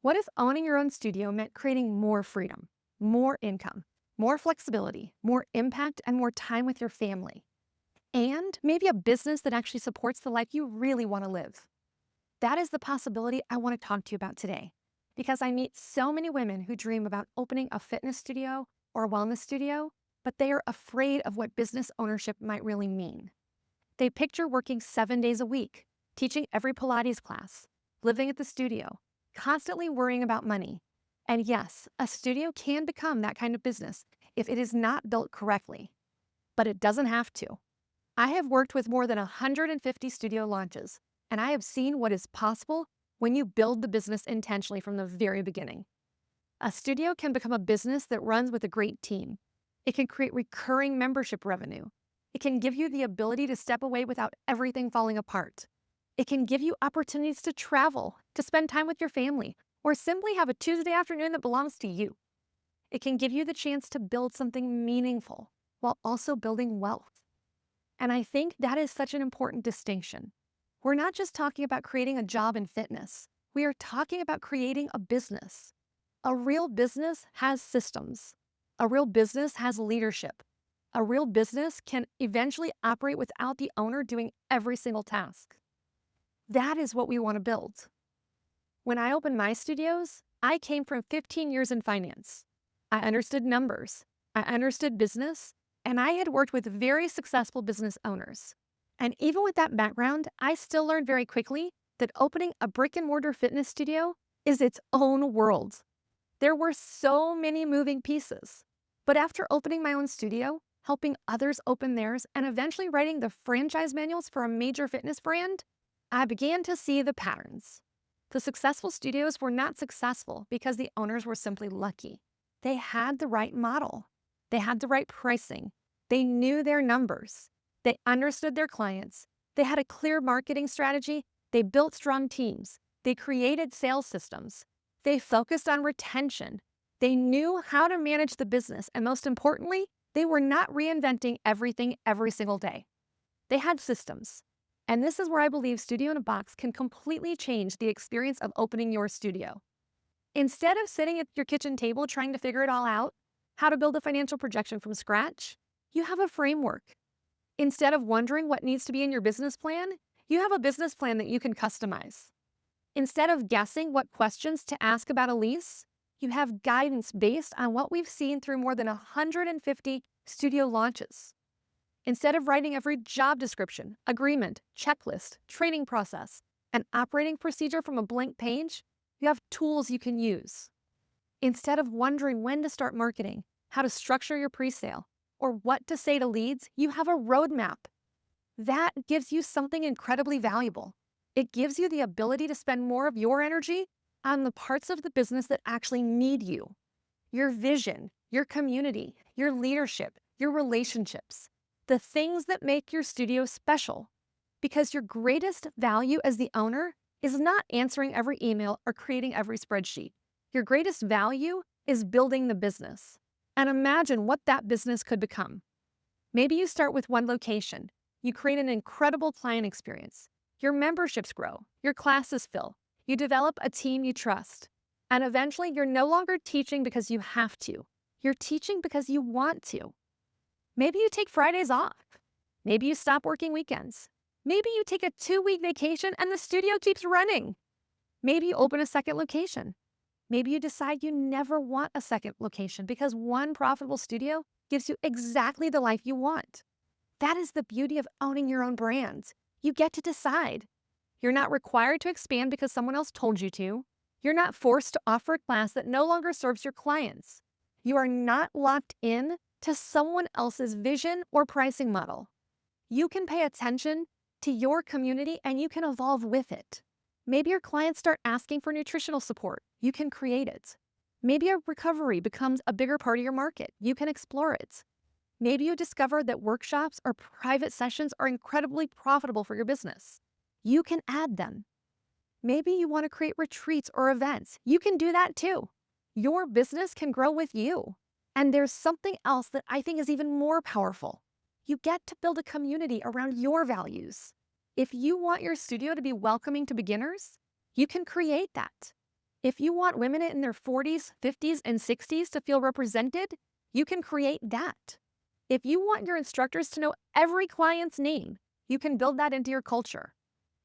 What if owning your own studio meant creating more freedom, more income, more flexibility, more impact, and more time with your family? And maybe a business that actually supports the life you really want to live. That is the possibility I want to talk to you about today. Because I meet so many women who dream about opening a fitness studio or a wellness studio, but they are afraid of what business ownership might really mean. They picture working 7 days a week, teaching every Pilates class, living at the studio, constantly worrying about money. And yes, a studio can become that kind of business if it is not built correctly, but it doesn't have to. I have worked with more than 150 studio launches, and I have seen what is possible when you build the business intentionally from the very beginning. A studio can become a business that runs with a great team. It can create recurring membership revenue. It can give you the ability to step away without everything falling apart. It can give you opportunities to travel, to spend time with your family, or simply have a Tuesday afternoon that belongs to you. It can give you the chance to build something meaningful while also building wealth. And I think that is such an important distinction. We're not just talking about creating a job in fitness. We are talking about creating a business. A real business has systems. A real business has leadership. A real business can eventually operate without the owner doing every single task. That is what we want to build. When I opened my studios, I came from 15 years in finance. I understood numbers, I understood business, and I had worked with very successful business owners. And even with that background, I still learned very quickly that opening a brick and mortar fitness studio is its own world. There were so many moving pieces. But after opening my own studio, helping others open theirs, and eventually writing the franchise manuals for a major fitness brand, I began to see the patterns. The successful studios were not successful because the owners were simply lucky. They had the right model. They had the right pricing. They knew their numbers. They understood their clients. They had a clear marketing strategy. They built strong teams. They created sales systems. They focused on retention. They knew how to manage the business. And most importantly, they were not reinventing everything every single day. They had systems. And this is where I believe Studio in a Box can completely change the experience of opening your studio. Instead of sitting at your kitchen table trying to figure it all out, how to build a financial projection from scratch, you have a framework. Instead of wondering what needs to be in your business plan, you have a business plan that you can customize. Instead of guessing what questions to ask about a lease, you have guidance based on what we've seen through more than 150 studio launches. Instead of writing every job description, agreement, checklist, training process, and operating procedure from a blank page, you have tools you can use. Instead of wondering when to start marketing, how to structure your pre-sale, or what to say to leads, you have a roadmap. That gives you something incredibly valuable. It gives you the ability to spend more of your energy on the parts of the business that actually need you. Your vision, your community, your leadership, your relationships. The things that make your studio special. Because your greatest value as the owner is not answering every email or creating every spreadsheet. Your greatest value is building the business. And imagine what that business could become. Maybe you start with one location. You create an incredible client experience. Your memberships grow. Your classes fill. You develop a team you trust. And eventually, you're no longer teaching because you have to. You're teaching because you want to. Maybe you take Fridays off. Maybe you stop working weekends. Maybe you take a 2-week vacation and the studio keeps running. Maybe you open a second location. Maybe you decide you never want a second location because one profitable studio gives you exactly the life you want. That is the beauty of owning your own brand. You get to decide. You're not required to expand because someone else told you to. You're not forced to offer a class that no longer serves your clients. You are not locked in to someone else's vision or pricing model. You can pay attention to your community and you can evolve with it. Maybe your clients start asking for nutritional support. You can create it. Maybe a recovery becomes a bigger part of your market. You can explore it. Maybe you discover that workshops or private sessions are incredibly profitable for your business. You can add them. Maybe you want to create retreats or events. You can do that too. Your business can grow with you. And there's something else that I think is even more powerful. You get to build a community around your values. If you want your studio to be welcoming to beginners, you can create that. If you want women in their 40s, 50s, and 60s to feel represented, you can create that. If you want your instructors to know every client's name, you can build that into your culture.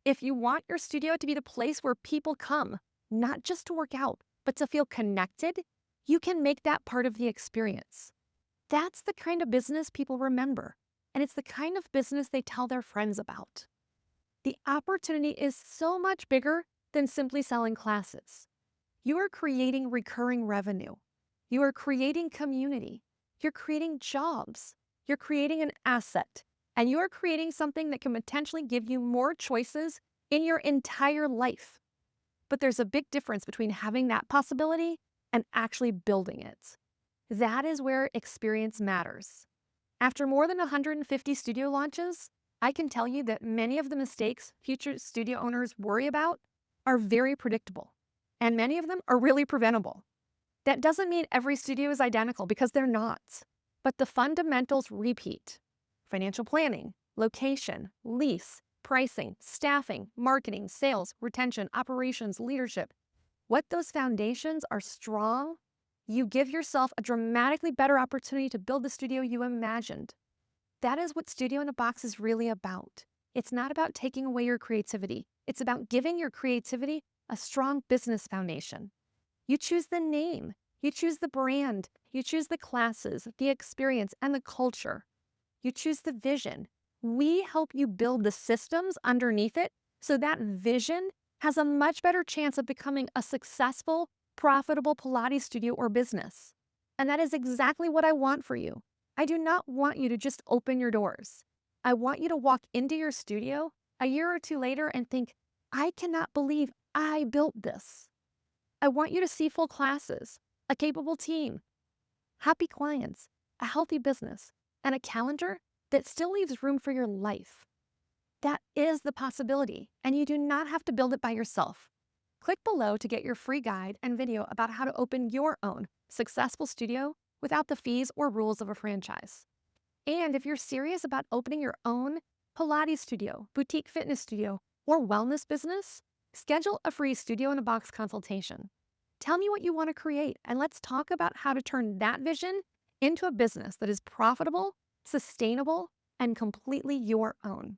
If you want your studio to be the place where people come, not just to work out, but to feel connected, you can make that part of the experience. That's the kind of business people remember, and it's the kind of business they tell their friends about. The opportunity is so much bigger than simply selling classes. You are creating recurring revenue. You are creating community. You're creating jobs. You're creating an asset. And you are creating something that can potentially give you more choices in your entire life. But there's a big difference between having that possibility and actually building it. That is where experience matters. After more than 150 studio launches, I can tell you that many of the mistakes future studio owners worry about are very predictable, and many of them are really preventable. That doesn't mean every studio is identical, because they're not, but the fundamentals repeat. Financial planning, location, lease, pricing, staffing, marketing, sales, retention, operations, leadership. What those foundations are strong, you give yourself a dramatically better opportunity to build the studio you imagined. That is what Studio in a Box is really about. It's not about taking away your creativity. It's about giving your creativity a strong business foundation. You choose the name, you choose the brand, you choose the classes, the experience, and the culture. You choose the vision. We help you build the systems underneath it so that vision has a much better chance of becoming a successful, profitable Pilates studio or business. And that is exactly what I want for you. I do not want you to just open your doors. I want you to walk into your studio a year or two later and think, I cannot believe I built this. I want you to see full classes, a capable team, happy clients, a healthy business, and a calendar that still leaves room for your life. That is the possibility, and you do not have to build it by yourself. Click below to get your free guide and video about how to open your own successful studio without the fees or rules of a franchise. And if you're serious about opening your own Pilates studio, boutique fitness studio, or wellness business, schedule a free Studio in a Box consultation. Tell me what you want to create, and let's talk about how to turn that vision into a business that is profitable, sustainable, and completely your own.